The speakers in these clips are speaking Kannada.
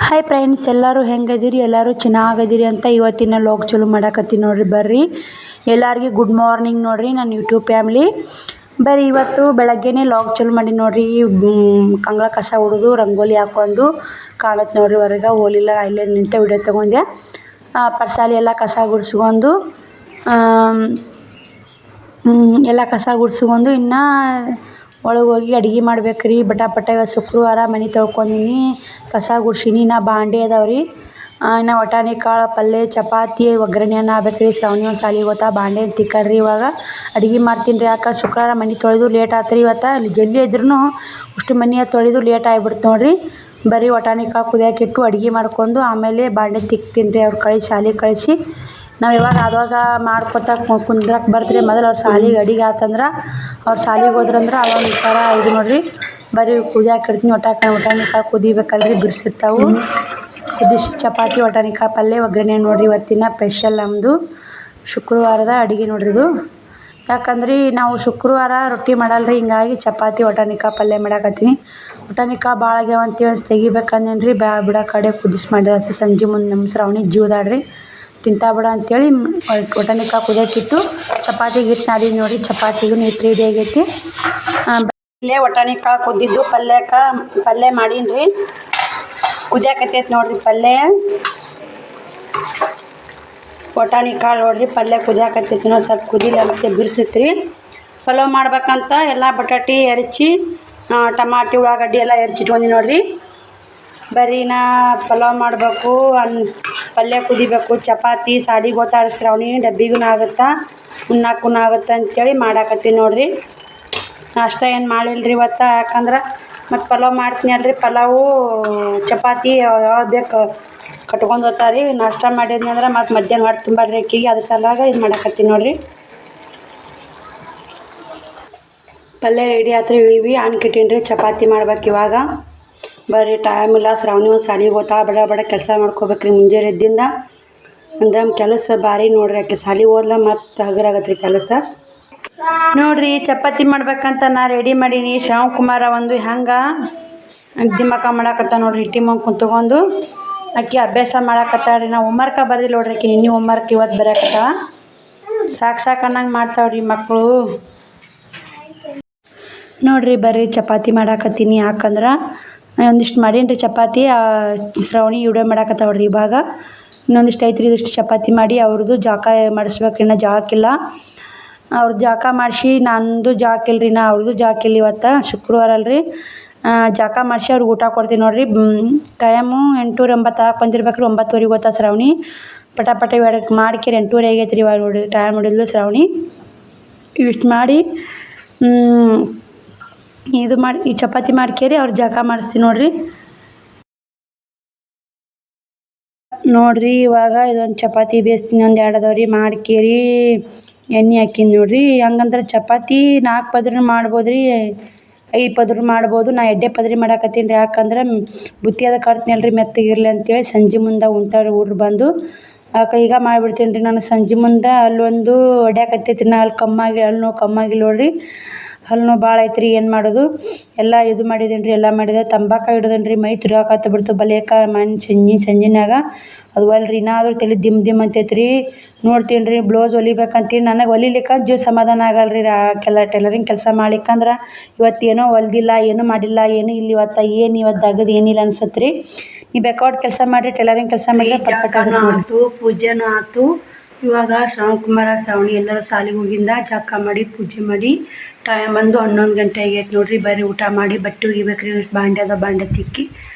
ಹಾಯ್ ಫ್ರೆಂಡ್ಸ್, ಎಲ್ಲರೂ ಹೆಂಗದಿರಿ? ಎಲ್ಲರೂ ಚೆನ್ನಾಗದಿರಿ ಅಂತ ಇವತ್ತಿನ ಲಾಗ್ ಚಾಲು ಮಾಡಾಕತ್ತೀನಿ ನೋಡ್ರಿ. ಬರ್ರಿ ಎಲ್ಲರಿಗೂ ಗುಡ್ ಮಾರ್ನಿಂಗ್ ನೋಡ್ರಿ ನನ್ನ ಯೂಟ್ಯೂಬ್ ಫ್ಯಾಮ್ಲಿ. ಬರ್ರಿ ಇವತ್ತು ಬೆಳಗ್ಗೆನೇ ಲಾಗ್ ಚಾಲು ಮಾಡಿ ನೋಡ್ರಿ. ಕಂಗಳ ಕಸ ಹೊಡೆದು ರಂಗೋಲಿ ಹಾಕೊಂಡು ಕಾಣತ್ತೆ ನೋಡ್ರಿ. ಹೊರಗೆ ಹೋಲಿಲ್ಲ, ಇಲ್ಲೇ ನಿಂತ ವಿಡಿಯೋ ತೊಗೊಂಡೆ. ಪರ್ಸಾಲಿ ಎಲ್ಲ ಕಸ ಗುಡಿಸ್ಕೊಂಡು ಎಲ್ಲ ಕಸ ಗುಡಿಸ್ಕೊಂಡು ಇನ್ನು ಒಳಗೆ ಹೋಗಿ ಅಡುಗೆ ಮಾಡ್ಬೇಕ್ರಿ. ಪಟ ಇವತ್ತು ಶುಕ್ರವಾರ ಮನೆ ತೊಳ್ಕೊಂಡಿನಿ, ಕಸ ಗುಡ್ಸೀನಿ. ಇನ್ನು ಬಾಂಡೆ ಅದಾವ್ರಿ. ಇನ್ನು ವಟಾಣಿ ಕಾಳು ಪಲ್ಯ, ಚಪಾತಿ, ಒಗ್ಗರಣೆ ಅನ್ನ ಆಗ್ಬೇಕ್ರಿ. ಶ್ರಾವಣಿ ಒಂದು ಸಾಲಿಗೆ ಹೋಗ್ತಾ, ಬಾಂಡೆ ತಿಕ್ಕರ್ರಿ. ಇವಾಗ ಅಡುಗೆ ಮಾಡ್ತೀನಿ ರೀ. ಯಾಕೆ ಶುಕ್ರವಾರ ಮನೆ ತೊಳೆದು ಲೇಟ್ ಆತ್ರಿ. ಇವತ್ತು ಅಲ್ಲಿ ಜಲ್ದಿ ಇದ್ರೂ ಅಷ್ಟು ಮನೆ ತೊಳೆದು ಲೇಟ್ ಆಗಿಬಿಡ್ತು ನೋಡ್ರಿ. ಬರೀ ವಟಾಣಿ ಕಾಳು ಕುದಿಯೋಕ್ಕಿಟ್ಟು ಅಡುಗೆ ಮಾಡ್ಕೊಂಡು ಆಮೇಲೆ ಬಾಂಡೆ ತಿಕ್ತೀನಿ ರೀ. ಅವ್ರು ಶಾಲೆಗೆ ಕಳಿಸಿ ನಾವು ಯಾವಾಗ ಆವಾಗ ಮಾಡ್ಕೊತ ಕುಂದ್ರಕ್ಕೆ ಬರ್ತೀರಿ. ಮೊದಲು ಅವ್ರು ಶಾಲೆಗೆ ಅಡುಗೆ ಆತಂದ್ರೆ ಅವ್ರು ಶಾಲೆಗೆ ಹೋದ್ರಂದ್ರೆ ಅವಾಗ ಈ ಥರ ಇದು ನೋಡ್ರಿ. ಬರೀ ಕುದಿಯಾಕಿಡ್ತೀನಿ. ವಟಾಣಿ ಕಾಳು ಕುದಿಬೇಕಲ್ರಿ, ಬಿರ್ಸಿರ್ತಾವೆ. ಕುದಿಸಿ ಚಪಾತಿ, ವಟಾಣಿ ಕಾಳು ಪಲ್ಯ, ಒಗ್ಗರಣೆ ನೋಡ್ರಿ. ಇವತ್ತಿನ ಸ್ಪೆಷಲ್ ನಮ್ಮದು ಶುಕ್ರವಾರದ ಅಡುಗೆ ನೋಡ್ರಿ ಇದು. ಯಾಕಂದ್ರೆ ನಾವು ಶುಕ್ರವಾರ ರೊಟ್ಟಿ ಮಾಡಲ್ರಿ, ಹಿಂಗಾಗಿ ಚಪಾತಿ, ವಟಾಣಿ ಕಾಳು ಪಲ್ಯ ಮಾಡಾಕತ್ತೀನಿ. ವಟಾಣಿ ಕಾಳು ಭಾಳ ಆಗ್ಯಾವಂತೀವಿ ತೆಗಿಬೇಕಂದೇನು ರೀ. ಬಿಡೋ ಕಡೆ ಕುದಿಸಿ ಮಾಡಿರತ್ತೆ. ಸಂಜೆ ಮುಂದೆ ನಮ್ಮ ಶ್ರಾವಣಿ ಜೀವದಾಡ್ರಿ, ತಿಂತಾ ಬಿಡ ಅಂತೇಳಿ ವಟಾಣಿ ಕಾಳು ಕುದಿಯೋಕ್ಕಿಟ್ಟು ಚಪಾತಿಗೆ ಹಿಟ್ಟು ನಾದಿ ನೋಡಿರಿ. ಚಪಾತಿಗೂ ಹಿಟ್ಟು ರೆಡಿ ಆಗೈತಿ. ಇಲ್ಲೇ ವಟಾಣಿ ಕಾಳು ಕುದ್ದಿದ್ದು ಪಲ್ಯ ಮಾಡೀನಿ ರೀ. ಕುದಿಯಾಕತ್ತೈತಿ ನೋಡ್ರಿ ಪಲ್ಯ. ವಟಾಣಿ ಕಾಳು ನೋಡ್ರಿ ಪಲ್ಯ ಕುದಿಯಾಕತ್ತೈತಿ. ನಾವು ಸ್ವಲ್ಪ ಕುದಿಲಿ ಅಂತ ಬಿರ್ಸೈತಿ ರೀ. ಪಲಾವ್ ಮಾಡ್ಬೇಕಂತ ಎಲ್ಲ ಬಟಾಟಿ ಹೆರಚಿ, ಟಮಾಟಿ, ಉಳ್ಳಾಗಡ್ಡಿ ಎಲ್ಲ ಹೆರ್ಚಿಟ್ಕೊಂಡಿ ನೋಡ್ರಿ. ಬರೀ ಪಲಾವ್ ಮಾಡಬೇಕು, ಪಲ್ಯ ಕುದಿಬೇಕು, ಚಪಾತಿ ಸಾಲಿಗೆ ಹೋಗ್ತಾಳೆ ಶ್ರಾವಣಿ, ಡಬ್ಬಿಗೂ ಆಗುತ್ತಾ ಉಣ್ಣಾಕ್ಕೂ ಆಗುತ್ತೆ ಅಂತೇಳಿ ಮಾಡಾಕತ್ತೀನಿ ನೋಡ್ರಿ. ನಾಷ್ಟ ಏನು ಮಾಡಿಲ್ಲ ರೀ ಇವತ್ತು. ಯಾಕಂದ್ರೆ ಮತ್ತು ಪಲಾವ್ ಮಾಡ್ತೀನಿ ಅಲ್ರಿ. ಪಲಾವು ಚಪಾತಿ ಯಾವ್ದು ಬೇಕು ಕಟ್ಕೊಂಡು ಹೋಗ್ತಾರೆ ರೀ. ನಾಷ್ಟ ಮಾಡಿದ್ನಿ ಅಂದ್ರೆ ಮತ್ತು ಮಧ್ಯಾಹ್ನ ಹೊಟ್ಟೆ ತುಂಬಲ್ರಿ ಅಕ್ಕಿಗೆ. ಅದ್ರ ಸಲಾಗ ಇದು ಮಾಡಾಕತ್ತೀನಿ ನೋಡ್ರಿ. ಪಲ್ಯ ರೆಡಿ ಆತ್ರಿ. ಇಳಿವಿ ಆನ್ಕಿಟ್ಟೀನಿ ರೀ. ಚಪಾತಿ ಮಾಡ್ಬೇಕು ಇವಾಗ. ಬರೀ ಟೈಮ್ ಇಲ್ಲ. ಶ್ರಾವಣಿ ಒಂದು ಸಾಲಿಗೆ ಹೋಗ್ತಾ ಬಡ ಕೆಲಸ ಮಾಡ್ಕೋಬೇಕ್ರಿ. ಮುಂಜಾನೆ ಎದ್ದಿಂದ ಒಂದು ಕೆಲಸ ಭಾರಿ ನೋಡ್ರಿ. ಆಕೆ ಸಾಲಿಗೆ ಹೋದ್ಲ ಮತ್ತು ಹಗರಾಗತ್ರಿ ಕೆಲಸ ನೋಡ್ರಿ. ಚಪಾತಿ ಮಾಡ್ಬೇಕಂತ ನಾ ರೆಡಿ ಮಾಡೀನಿ. ಶ್ರಾವಣಕುಮಾರ ಒಂದು ಹೆಂಗೆ ದಿಮಾಕ ಮಾಡಾಕತ್ತ ನೋಡ್ರಿ. ಹಿಟ್ಟಿ ಮಂಗ್ ಕುಂತ್ಕೊಂಡು ಆಕೆ ಅಭ್ಯಾಸ ಮಾಡಾಕತ್ತಾಳ್ರಿ. ನಾವು ಹೋಮ್ವರ್ಕ ಬರ್ದಿಲ್ಲ ನೋಡ್ರಿ. ಆಕೆ ನಿನ್ನೆ ಹೋಮ್ವರ್ಕ್ ಇವತ್ತು ಬರೆಯಕತ್ತಾಳ. ಸಾಕು ಅನ್ನಂಗೆ ಮಾಡ್ತಾವ್ರಿ ಮಕ್ಕಳು ನೋಡ್ರಿ. ಬರ್ರಿ ಚಪಾತಿ ಮಾಡಾಕತ್ತೀನಿ. ಯಾಕಂದ್ರೆ ಒಂದಿಷ್ಟು ಮಾಡೀನಿ ರೀ ಚಪಾತಿ. ಶ್ರಾವಣಿ ವಿಡಿಯೋ ಮಾಡಾಕತ್ತಾವ್ರಿ. ಇವಾಗ ಇನ್ನೊಂದಿಷ್ಟು ಐತ್ರಿ. ಇದಿಷ್ಟು ಚಪಾತಿ ಮಾಡಿ ಅವ್ರದ್ದು ಜಾಕ ಮಾಡಿಸ್ಬೇಕ್ರಿ. ಇನ್ನು ಜಾಕಿಲ್ಲ. ಅವ್ರದ್ದು ಜಾಕ ಮಾಡಿಸಿ ನಂದು ಜಾಕಿಲ್ಲ ರೀ. ಅವ್ರದ್ದು ಜಾಕಿಲ್ಲ. ಇವತ್ತು ಶುಕ್ರವಾರ ಅಲ್ರಿ. ಜಾಕ ಮಾಡಿಸಿ ಅವ್ರಿಗೆ ಊಟ ಕೊಡ್ತೀನಿ ನೋಡ್ರಿ. ಟೈಮು 8:80 ಆಗಿ ಬಂದಿರ್ಬೇಕ್ರಿ. 9:00ವರೆಗೆ ಹೋಗ್ತಾ ಶ್ರಾವಣಿ. ಪಟ ಇವಾಗ ಮಾಡ್ಕೇರಿ 8:30 ಆಗೈತೆ ರೀ. ಇವಾಗ ನೋಡಿ ಟೈಮ್ ನೋಡಿದ್ಲು ಶ್ರಾವಣಿ. ಇವಿಷ್ಟು ಮಾಡಿ ಇದು ಮಾಡಿ ಈ ಚಪಾತಿ ಮಾಡ್ಕೇರಿ ಅವ್ರು ಜಾಕ ಮಾಡಿಸ್ತೀನಿ ನೋಡ್ರಿ. ಇವಾಗ ಇದೊಂದು ಚಪಾತಿ ಬೇಯಿಸ್ತೀನಿ. ಒಂದು 2 ಅದಾವ್ರಿ. ಮಾಡ್ಕೇರಿ ಎಣ್ಣೆ ಹಾಕಿನಿ ನೋಡ್ರಿ. ಹಂಗಂದ್ರೆ ಚಪಾತಿ 4 ಪದ್ರ ಮಾಡ್ಬೋದು ರೀ, 5 ಪದ್ರ ಮಾಡ್ಬೋದು. ನಾ 2 ಪದ್ರಿ ಮಾಡಾಕತ್ತೀನಿ ರೀ. ಯಾಕಂದ್ರೆ ಬುತ್ತಿ ಅದ ಕಟ್ತೀನಿ ಅಲ್ರಿ, ಮೆತ್ತಗಿರಲಿ ಅಂತೇಳಿ. ಸಂಜೆ ಮುಂದೆ ಉಣ್ತಾವ್ರಿ ಹುಡ್ರು ಬಂದು. ಈಗ ಮಾಡಿಬಿಡ್ತೀನಿ ರೀ ನಾನು. ಸಂಜೆ ಮುಂದೆ ಅಲ್ಲೊಂದು ಹೊಡ್ಯಾಕತ್ತೈತಿ ರೀ. ಅಲ್ಲಿ ನೋವು ಕಮ್ಮಾಗಿಲ್ಲ ನೋಡ್ರಿ. ಹಲ್ಲು ನೋವು ಭಾಳ ಐತ್ರಿ. ಏನು ಮಾಡೋದು, ಎಲ್ಲ ಇದು ಮಾಡಿದ್ದೀನಿ ರೀ. ಎಲ್ಲ ಮಾಡಿದೆ. ತಂಬಾಕು ಹಿಡ್ದೇನಿ ರೀ. ಮೈ ತಿರ್ಗಾಕತ್ತ ಬಿಡ್ತು ಬಲೇಕ ಸಂಜಿನಾಗ. ಅದು ಅಲ್ರಿ ಏನಾದರೂ ತಲೆ ದಿಮ್ ಅಂತೈತಿ ರೀ. ನೋಡ್ತೀನಿ ರೀ ಬ್ಲೌಸ್ ಹೊಲಿಬೇಕಂತೀನಿ. ನನಗೆ ಹೊಲಿಲಿಕ್ಕೆ ಜೀವ ಸಮಾಧಾನ ಆಗಲ್ಲ ರೀ. ಟೈಲರಿಂಗ್ ಕೆಲಸ ಮಾಡ್ಲಿಕ್ಕಂದ್ರೆ ಇವತ್ತೇನೋ ಹೊಲ್ದಿಲ್ಲ, ಏನೂ ಮಾಡಿಲ್ಲ, ಏನೂ ಇಲ್ಲ ಇವತ್ತು. ಇವತ್ತು ದಗದು ಏನಿಲ್ಲ ಅನ್ಸತ್ತೆ ರೀ. ನೀವು ಬೇಕಾದ ಕೆಲಸ ಮಾಡಿರಿ, ಟೈಲರಿಂಗ್ ಕೆಲಸ ಮಾಡಿದ್ರೆ ಪರ್ಫೆಕ್ಟ್ ಆಯಿತು. ಪೂಜೆನೂ ಆಯ್ತು. ಇವಾಗ ಶ್ರಾವಣಿ ಎಲ್ಲರೂ ಸಾಲಿಗೆ ಹೋಗಿಂದ ಜಾಕ ಮಾಡಿ ಪೂಜೆ ಮಾಡಿ ಟೈಮ್ ಬಂದು 11 ಗಂಟೆ ಆಗೈತೆ ನೋಡ್ರಿ. ಬರೀ ಊಟ ಮಾಡಿ ಬಟ್ಟೆ ಒಗಿಬೇಕ್ರಿ. ಬಾಂಡೆ ತಿಕ್ಕಿ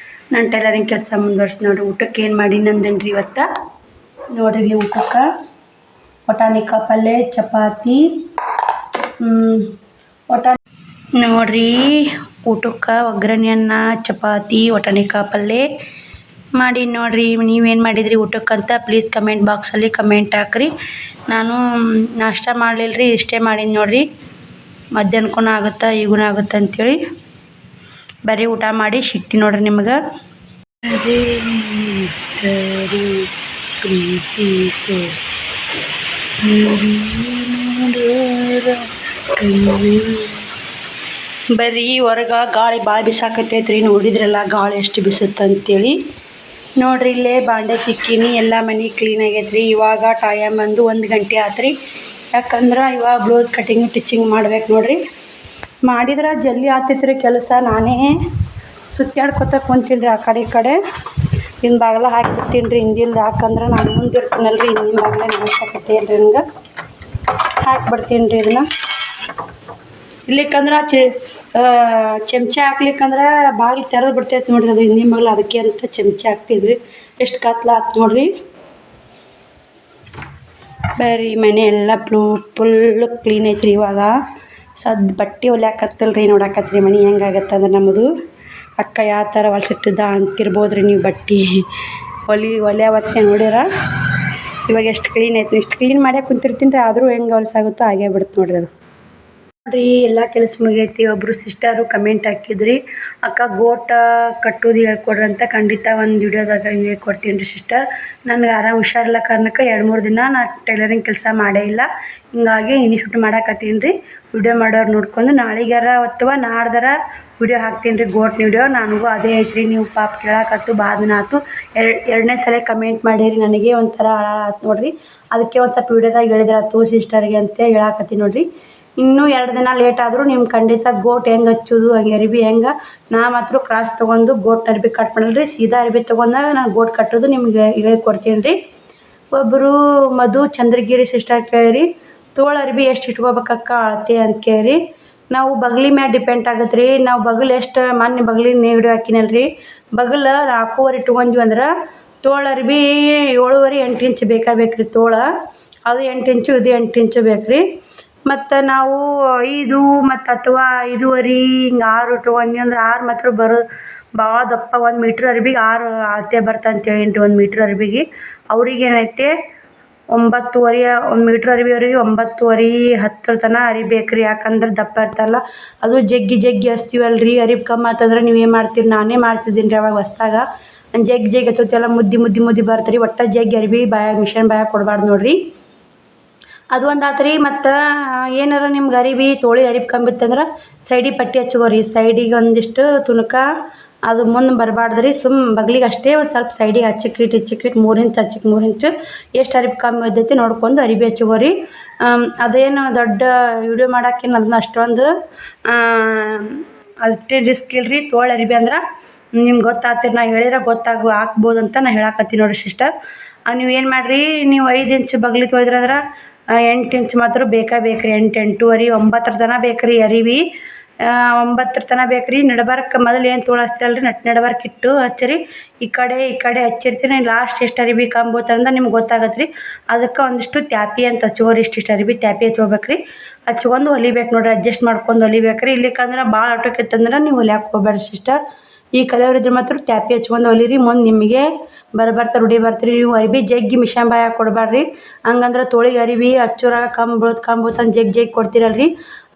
ನಾನು ಟೈಲರಿಂಗ್ ಕೆಲಸ ಮುಂದುವರ್ಸಿ ನೋಡ್ರಿ. ಊಟಕ್ಕೆ ಏನು ಮಾಡಿ ನಂದೇನ್ರಿ ಇವತ್ತು ನೋಡ್ರಿ. ಊಟಕ್ಕೆ ವಟಾಣಿ ಕಾಳು ಪಲ್ಯ, ಚಪಾತಿ, ನೋಡ್ರಿ. ಊಟಕ್ಕೆ ಒಗ್ಗರಣೆ ಅನ್ನ, ಚಪಾತಿ, ವಟಾಣಿ ಕಾಳು ಪಲ್ಯ ಮಾಡಿ ನೋಡ್ರಿ. ನೀವೇನು ಮಾಡಿದ್ರಿ ಊಟಕ್ಕಂತ ಪ್ಲೀಸ್ ಕಮೆಂಟ್ ಬಾಕ್ಸಲ್ಲಿ ಕಮೆಂಟ್ ಹಾಕ್ರಿ. ನಾನು ನಾಷ್ಟ ಮಾಡಲಿಲ್ಲ ರೀ, ಇಷ್ಟೇ ಮಾಡೀನಿ ನೋಡ್ರಿ. ಮಧ್ಯಾಹ್ನಕ್ಕೂ ಆಗುತ್ತಾ ಈಗೂ ಆಗುತ್ತೆ ಅಂಥೇಳಿ ಬರೀ ಊಟ ಮಾಡಿ ಸಿಗ್ತೀನಿ ನೋಡ್ರಿ ನಿಮ್ಗೆ. ಬರೀ ಹೊರಗೆ ಗಾಳಿ ಭಾಳ ಬಿಸಾಕತ್ತೈತ್ರಿ. ನೋಡಿದ್ರಲ್ಲ ಗಾಳಿ ಎಷ್ಟು ಬಿಸುತ್ತೆ ಅಂತೇಳಿ. ನೋಡ್ರಿ ಇಲ್ಲೇ ಬಾಂಡೆ ತಿಕ್ಕೀನಿ, ಎಲ್ಲ ಮನೆ ಕ್ಲೀನ್ ಆಗೈತ್ರಿ. ಇವಾಗ ಟೈಮ್ ಬಂದು 1 ಗಂಟೆ ಆತ್ರಿ. ಯಾಕಂದ್ರೆ ಇವಾಗ ಬ್ಲೌಸ್ ಕಟಿಂಗ್ ಟಿಚಿಂಗ್ ಮಾಡ್ಬೇಕು ನೋಡ್ರಿ. ಮಾಡಿದ್ರೆ ಜಲ್ದಿ ಆಗ್ತೈತ್ರಿ ಕೆಲಸ. ನಾನೇ ಸುತ್ತಾಡ್ಕೊತ ಕುಂತೀನಿ ಆ ಕಡೆ ಈ ಕಡೆ. ಹಿಂದೆ ಬಾಗಿಲ ಹಾಕಿಬಿಡ್ತೀನಿ ರೀ ಹಿಂದಿಂದ. ಯಾಕಂದ್ರೆ ನಾನು ಮುಂದೆ ಇರ್ತೀನಲ್ರಿ, ಹಿಂದಿನ ಬಾಗಿಲ ನೆನೆಸಾಕತ್ತೇನು ರೀ ನಂಗೆ ಹಾಕ್ಬಿಡ್ತೀನಿ ರೀ ಇದನ್ನು. ಇಲ್ಲಿಕ್ಕಂದ್ರೆ ಚಮಚ ಹಾಕ್ಲಿಕ್ಕಂದ್ರೆ ಬಾಗಿಲು ತೆರೆದು ಬಿಡ್ತೈತೆ ನೋಡ್ರಿ, ಅದು ಹಿಂದಿನ ಬಾಗಿಲು. ಅದಕ್ಕೆ ಅಂತ ಚಮಚ ಹಾಕ್ತೀನಿ ರೀ. ಎಷ್ಟು ಕತ್ಲ ಆಯ್ತು ನೋಡ್ರಿ. ಬೇರೆ ಮನೆ ಎಲ್ಲ ಫುಲ್ಲು ಕ್ಲೀನ್ ಐತ್ರಿ. ಇವಾಗ ಬಟ್ಟೆ ಹೊಲ್ಯಾಕತ್ತಲ್ರಿ, ನೋಡಾಕತ್ರಿ ಮನೆ ಹೆಂಗಾಗತ್ತೆ ಅಂದ್ರೆ ನಮ್ಮದು. ಅಕ್ಕ ಯಾವ ಥರ ಹೊಲ್ಸಿಟ್ಟಿದ್ದ ಅಂತಿರ್ಬೋದ್ರಿ ನೀವು. ಬಟ್ಟೆ ಹೊಲ್ಯಾವತ್ತೆ ನೋಡ್ಯಾರ. ಇವಾಗ ಎಷ್ಟು ಕ್ಲೀನ್ ಐತಿ. ಇಷ್ಟು ಕ್ಲೀನ್ ಮಾಡ್ಯಾಕೆ ಕುಂತಿರ್ತೀನಿ ರೀ, ಆದರೂ ಹೆಂಗೆ ಹೊಲ್ಸಾಗುತ್ತೋ ಹಾಗೇ ಬಿಡುತ್ತೆ ನೋಡ್ರಿ ಅದು. ನೋಡ್ರಿ ಎಲ್ಲ ಕೆಲಸ ಮುಗಿಯೈತಿ. ಒಬ್ಬರು ಸಿಸ್ಟರು ಕಮೆಂಟ್ ಹಾಕಿದ್ರಿ, ಅಕ್ಕ ಗೋಟ ಕಟ್ಟೋದು ಹೇಳ್ಕೊಡ್ರಿ ಅಂತ. ಖಂಡಿತ ಒಂದು ವಿಡಿಯೋದಾಗ ಹೇಳ್ಕೊಡ್ತೀನಿ ರೀ ಸಿಸ್ಟರ್. ನನಗೆ ಆರಾಮ್ ಹುಷಾರಿಲ್ಲ ಕಾರಣಕ್ಕೆ 2-3 ದಿನ ನಾನು ಟೈಲರಿಂಗ್ ಕೆಲಸ ಮಾಡೇ ಇಲ್ಲ. ಹಿಂಗಾಗಿ ಇನಿಷ್ಯೂಟ್ ಮಾಡಾಕತ್ತೀನಿ ರೀ. ವಿಡಿಯೋ ಮಾಡೋರು ನೋಡ್ಕೊಂಡು ನಾಳೆಗಾರ ಅಥವಾ ನಾಡ್ದಾರ ವಿಡಿಯೋ ಹಾಕ್ತೀನಿ ರೀ, ಗೋಟ್ನ ವಿಡಿಯೋ. ನನಗೂ ಅದೇ ಐತ್ರಿ. ನೀವು ಪಾಪ ಕೇಳಾಕತ್ತು ಭಾಳ ದಿನ ಆಯ್ತು. ಎರಡನೇ ಸಲ ಕಮೆಂಟ್ ಮಾಡೀರಿ, ನನಗೆ ಒಂಥರ ಆಯ್ತು ನೋಡ್ರಿ. ಅದಕ್ಕೆ ಒಂದು ಸ್ವಲ್ಪ ವಿಡಿಯೋದಾಗ ಹೇಳಿದ್ರಾತು ಸಿಸ್ಟರ್ಗೆ ಅಂತ ಹೇಳಾಕತ್ತೀನಿ ನೋಡ್ರಿ. ಇನ್ನೂ 2 ದಿನ ಲೇಟ್ ಆದರೂ ನಿಮ್ಗೆ ಖಂಡಿತ ಗೋಟ್ ಹೆಂಗೆ ಹಚ್ಚೋದು, ಹಾಗೆ ಅರಿಬಿ ಹೆಂಗೆ, ನಾ ಮಾತ್ರ ಕ್ರಾಸ್ ತೊಗೊಂಡು ಗೋಟ್ನ ಅರಿಬಿ ಕಟ್ ಮಾಡಲ್ರಿ. ಸೀದಾ ಅರಿಬಿ ತೊಗೊಂಡಾಗ ನಾನು ಗೋಟ್ ಕಟ್ಟೋದು ನಿಮ್ಗೆ ಹೇಳ್ಕೊಡ್ತೀನಿ ರೀ. ಒಬ್ಬರು ಮಧು ಚಂದ್ರಗಿರಿ ಸಿಸ್ಟರ್ ಕೇಳಿರಿ, ತೋಳು ಅರಿಬಿ ಎಷ್ಟು ಇಟ್ಕೋಬೇಕಕ್ಕ ಅಳತೆ ಅಂತ ಕೇಳಿ. ನಾವು ಬಗಲಿ ಮ್ಯಾಲೆ ಡಿಪೆಂಡ್ ಆಗತ್ತೆ ರೀ. ನಾವು ಬಗಲ್ ಎಷ್ಟು ಮೊನ್ನೆ ಬಗಲಿನ ವಿಡಿಯೋ ಹಾಕಿನಲ್ರಿ, ಬಗಲ್ 4.5 ಇಟ್ಕೊಂಡ್ವಿ ಅಂದ್ರೆ ತೋಳು ಅರಿಬಿ 7.5-8 ಇಂಚ್ ಬೇಕ್ರಿ ತೋಳ. ಅದು 8 ಇಂಚು, ಇದು 8 ಇಂಚು ಬೇಕು ರೀ. ಮತ್ತು ನಾವು 5 ಮತ್ತು ಅಥವಾ 5.5 ಹಿಂಗೆ 6 ಇಟ್ಕೊಂಡ್ವಿ ಅಂದ್ರೆ 6 ಮಾತ್ರ ಬರೋದು ಭಾಳ ದಪ್ಪ. 1 ಮೀಟ್ರ್ ಅರಿಬಿಗೆ 6 ಅಳತೆ ಬರ್ತಂತೇಳಿ ರೀ. 1 ಮೀಟ್ರ್ ಅರಿಬಿಗೆ ಅವ್ರಿಗೆ ಏನೈತೆ 9.5 1 ಮೀಟ್ರ್ ಅರಿಬಿ ಅವ್ರಿಗೆ 9.5 10 ತನಕ ಅರಿಬೇಕು ರೀ. ಯಾಕಂದ್ರೆ ದಪ್ಪ ಇರ್ತಲ್ಲ, ಅದು ಜಗ್ಗಿ ಹಚ್ತೀವಲ್ರಿ. ಅರಿಬಿ ಕಮ್ಮಿ ಆತಂದ್ರೆ ನೀವು ಏನು ಮಾಡ್ತೀರಿ, ನಾನೇ ಮಾಡ್ತಿದ್ದೀನಿ ರೀ ಅವಾಗ ಹೊಸ್ದಾಗ. ಜಗ್ಗಿ ಹಚ್ಚೋತೆಲ್ಲ ಮುದ್ದಿ ಬರ್ತೀರಿ. ಒಟ್ಟು ಜಗ್ಗಿ ಅರಿಬಿ ಮಿಷನ್ ಬಾಯಾಗ ಕೊಡಬಾರ್ದು ನೋಡ್ರಿ. ಅದು ಒಂದು ಆತ್ರಿ. ಮತ್ತು ಏನಾರ ನಿಮ್ಗೆ ಅರಿಬಿ ತೋಳಿಗೆ ಅರಿಬಿ ಕಮ್ಮಿ ಇತ್ತಂದ್ರೆ ಸೈಡಿಗೆ ಪಟ್ಟಿ ಹಚ್ಕೋರಿ. ಸೈಡಿಗೆ ಒಂದಿಷ್ಟು ತುಣುಕ, ಅದು ಮುಂದೆ ಬರಬಾರ್ದು ರೀ. ಬಗ್ಲಿಗೆ ಅಷ್ಟೇ ಒಂದು ಸ್ವಲ್ಪ ಸೈಡಿಗೆ ಹಚ್ಚಿಕ್ಕಿಟ್ಟು 3 ಇಂಚ್ ಹಚ್ಚಿಕ್ಕೆ 3 ಇಂಚು ಎಷ್ಟು ಅರಿಬಿ ಕಮ್ಮಿ ಇದ್ದೈತಿ ನೋಡ್ಕೊಂಡು ಅರಿಬಿ ಹಚ್ಕೋರಿ. ಅದೇನು ದೊಡ್ಡ ವಿಡಿಯೋ ಮಾಡೋಕ್ಕೇನು ಅದನ್ನ ಅಷ್ಟೊಂದು ಅಷ್ಟೇ ರಿಸ್ಕ್ ಇಲ್ರಿ. ತೋಳು ಅರಿಬಿ ಅಂದ್ರೆ ನಿಮ್ಗೆ ಗೊತ್ತಾಗ್ತಿರಿ, ನಾ ಹೇಳಿದ್ರೆ ಹಾಕ್ಬೋದು ಅಂತ ನಾ ಹೇಳಾಕತ್ತೀನಿ ನೋಡಿರಿ ಸಿಸ್ಟರ್. ನೀವು ಏನು ಮಾಡಿರಿ, ನೀವು 5 ಇಂಚ್ ಬಗ್ಲಿ ತೊಳೆದ್ರಂದ್ರೆ 8 ಇಂಚ್ ಮಾತ್ರ ಬೇಕ್ರಿ. 8, 8.5, 9 ತನಕ ಬೇಕ್ರಿ ಅರಿವಿ. 9 ತನಕ ಬೇಕ್ರಿ. ನಡ್ಬಾರ್ಕ್ ಮೊದಲು ಏನು ತೋಳು ಹಚ್ತಿರಲ್ರಿ, ನಡ್ಬಾರ್ಕ್ ಇಟ್ಟು ಹಚ್ಚಿರಿ. ಈ ಕಡೆ ಹಚ್ಚಿರ್ತೀನಿ. ಲಾಸ್ಟ್ ಎಷ್ಟು ಅರಿಬಿ ಕಂಬೋತಂದ್ರೆ ನಿಮ್ಗೆ ಗೊತ್ತಾಗತ್ತೆ ರೀ. ಅದಕ್ಕೆ ಒಂದಿಷ್ಟು ತ್ಯಾಪಿ ಅಂತ ಹಚ್ಕೋರಿ. ಇಷ್ಟಿಷ್ಟು ಅರಿಬಿ ತ್ಯಾಪಿ ಹಚ್ಕೋಬೇಕು ರೀ. ಹಚ್ಕೊಂಡು ಹೊಲಿಬೇಕು ನೋಡಿರಿ, ಅಡ್ಜಸ್ಟ್ ಮಾಡ್ಕೊಂಡು ಹೊಲಿಬೇಕು ರೀ. ಇಲ್ಲಿಕ್ಕಂದ್ರೆ ಭಾಳ ಆಟೋಕಿತ್ತಂದ್ರೆ ನೀವು ಹೊಲಿಯಾಕೆ ಹೋಗ್ಬೇಡ್ರಿ ಸಿಸ್ಟರ್. ಈ ಕಲಿಯೋರಿದ್ರೆ ಮಾತ್ರ ತ್ಯಾಪಿ ಹಚ್ಕೊಂಡು ಹೊಲಿರಿ. ಮುಂದೆ ನಿಮಗೆ ಬರ್ತಾ ರೂಢಿ ಬರ್ತೀರಿ. ನೀವು ಅರಿಬಿ ಜಗ್ಗಿ ಮಿಷನ್ ಬಾಯಾಗ ಕೊಡಬೇಡ್ರಿ. ಹಂಗಂದ್ರೆ ತೋಳಿಗೆ ಅರಿಬಿ ಹಚ್ಚೋರಾಗ ಕಂಬೋತಂದು ಜಗ್ಗಿ ಕೊಡ್ತೀರಲ್ರಿ,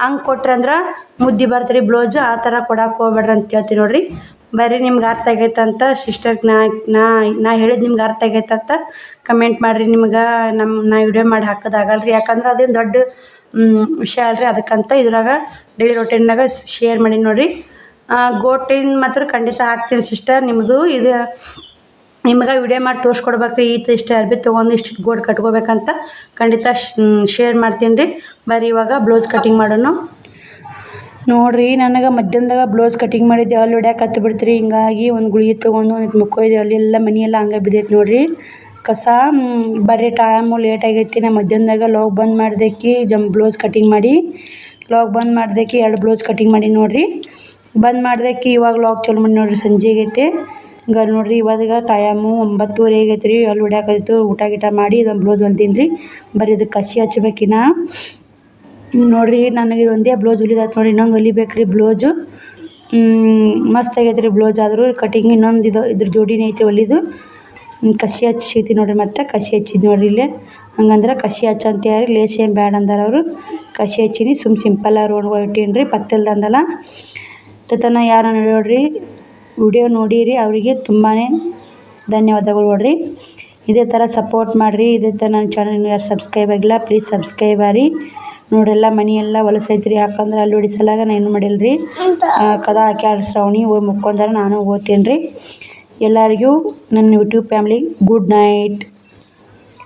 ಹಂಗೆ ಕೊಟ್ರಿ ಅಂದ್ರೆ ಮುದ್ದೆ ಬರ್ತೀರಿ ಬ್ಲೌಜು. ಆ ಥರ ಕೊಡಕ್ಕೆ ಹೋಗ್ಬೇಡ್ರಿ ಅಂತ ಹೇಳ್ತೀನಿ ನೋಡಿರಿ. ಬರ್ರಿ, ನಿಮ್ಗೆ ಅರ್ಥ ಆಗೈತಂತ ಸಿಸ್ಟರ್ಗೆ ನಾ ಹೇಳಿದ್ದು ನಿಮ್ಗೆ ಅರ್ಥ ಆಗೈತಂತ ಕಮೆಂಟ್ ಮಾಡಿರಿ. ನಿಮ್ಗೆ ನಾ ವಿಡಿಯೋ ಮಾಡಿ ಹಾಕೋದಾಗಲ್ರಿ. ಯಾಕಂದ್ರೆ ಅದೇನು ದೊಡ್ಡ ವಿಷಯ ಅಲ್ರಿ. ಅದಕ್ಕಂತ ಇದ್ರಾಗ ಡೈಲಿ ರೊಟೀನ್ನಾಗ ಶೇರ್ ಮಾಡಿ ನೋಡಿರಿ. ಗೋಟಿನ ಮಾತ್ರ ಖಂಡಿತ ಹಾಕ್ತೀನಿ ಸಿಸ್ಟರ್. ನಿಮ್ಮದು ಇದು ನಿಮ್ಗೆ ವಿಡಿಯೋ ಮಾಡಿ ತೋರಿಸ್ಕೊಡ್ಬೇಕು ರೀ. ಇಷ್ಟು ಅರ್ಬಿ ತೊಗೊಂಡು ಇಷ್ಟು ಗೋಟ್ ಕಟ್ಕೋಬೇಕಂತ ಖಂಡಿತ ಶೇರ್ ಮಾಡ್ತೀನಿ ರೀ. ಬರ್ರಿ ಇವಾಗ ಬ್ಲೌಸ್ ಕಟಿಂಗ್ ಮಾಡೋಣ ನೋಡಿರಿ. ನನಗೆ ಮಧ್ಯಾಹ್ನದಾಗ ಬ್ಲೌಸ್ ಕಟಿಂಗ್ ಮಾಡಿದ್ದೆ, ಅಲ್ಲಿ ಹೊಡ್ಯಾಕೆ ಬಿಡ್ತೀರಿ. ಹಿಂಗಾಗಿ ಒಂದು ಗುಳಿಗೆ ತೊಗೊಂಡು ಒಂದು ಮುಕ್ಕೋಯ್ದೆ. ಅಲ್ಲಿ ಎಲ್ಲ ಮನೆಯೆಲ್ಲ ಹಂಗೆ ಬಿದ್ದೈತೆ ನೋಡಿರಿ ಕಸ. ಬರ್ರಿ, ಟೈಮು ಲೇಟ್ ಆಗೈತಿ. ನಾ ಮಧ್ಯಾಹ್ನದಾಗ ಲಾಗ್ ಬಂದ್ ಮಾಡ್ದಕ್ಕೆ ಬ್ಲೌಸ್ ಕಟಿಂಗ್ ಮಾಡಿ 2 ಬ್ಲೌಸ್ ಕಟಿಂಗ್ ಮಾಡಿ ನೋಡಿರಿ. ಬಂದ್ ಮಾಡ್ದಕ್ಕೆ ಇವಾಗ ಲಾಗ್ ಚಾಲು ಮಾಡಿ ನೋಡಿರಿ. ಸಂಜೆ ಆಗೈತೆ ಈಗ ನೋಡಿರಿ. ಇವಾಗ ಟೈಮು 9:30 ಆಗೈತೆ ರೀ. ಅಲ್ಲಿ ಹೊಡ್ಯಾಕೈತು. ಊಟ ಮಾಡಿ ಇದೊಂದು ಬ್ಲೌಸ್ ಹೊಲ್ದೀನಿ ರೀ. ಬರ್ರಿ ಇದಕ್ಕೆ ಕಸಿ ಹಚ್ಬೇಕಿನ್ನ ನೋಡಿರಿ. ನನಗೆ ಇದೊಂದೇ ಬ್ಲೌಸ್ ಹೊಲಿದಾಯ್ತು ನೋಡಿ. ಇನ್ನೊಂದು ಹೊಲಿಬೇಕು ರೀ ಬ್ಲೌಸು. ಮಸ್ತ್ ಆಗೈತೆ ರೀ ಬ್ಲೌಸ್. ಆದರೂ ಕಟಿಂಗ್ ಇನ್ನೊಂದು ಇದ್ರ ಜೋಡಿನೇ ಐತೆ ಹೊಲಿದು. ಕಸಿ ಹಚ್ಚಿತಿ ನೋಡಿರಿ. ಮತ್ತು ಕಸಿ ಹಚ್ಚಿದ್ದು ನೋಡಿರಿ ಇಲ್ಲೇ. ಹಂಗಂದ್ರೆ ಕಸಿ ಹಚ್ಚಂತ ಯಾರು ಲೇಸ್ ಏನು ಬ್ಯಾಡ ಅಂದಾರ ಅವರು. ಕಸಿ ಹಚ್ಚೀನಿ. ಸಿಂಪಲ್ಲಾಗಿ ರೋಡ್ಗಳು ಇಟ್ಟೀನಿ ರೀ, ಪತ್ತಿಲ್ದಂದಲ್ಲ ತನ. ಯಾರು ನೋಡ್ರಿ ವಿಡಿಯೋ ನೋಡಿರಿ ಅವರಿಗೆ ತುಂಬಾ ಧನ್ಯವಾದಗಳು ನೋಡಿರಿ. ಇದೇ ಥರ ಸಪೋರ್ಟ್ ಮಾಡಿರಿ. ಇದೇ ಥರ ನನ್ನ ಚಾನಲ್ ಯಾರು ಸಬ್ಸ್ಕ್ರೈಬ್ ಆಗಿಲ್ಲ ಪ್ಲೀಸ್ ಸಬ್ಸ್ಕ್ರೈಬ್ ಆಗಿ ನೋಡಿರೆಲ್ಲ. ಮನೆಯೆಲ್ಲ ಹೊಲಸೈತ್ರಿ. ಯಾಕಂದ್ರೆ ಅಲ್ಲಿ ಹೊಡಿಸಲಾಗ ನಾನು ಏನು ಮಾಡಿಲ್ಲ ರೀ. ಕದ ಹಾಕಿ ಶ್ರಾವಣಿ ಹೋಗಿ ಮುಕ್ಕೊಂಡಾರ, ನಾನು ಓದ್ತೀನಿ ರೀ. ಎಲ್ಲರಿಗೂ ನನ್ನ ಯೂಟ್ಯೂಬ್ ಫ್ಯಾಮ್ಲಿ ಗುಡ್ ನೈಟ್.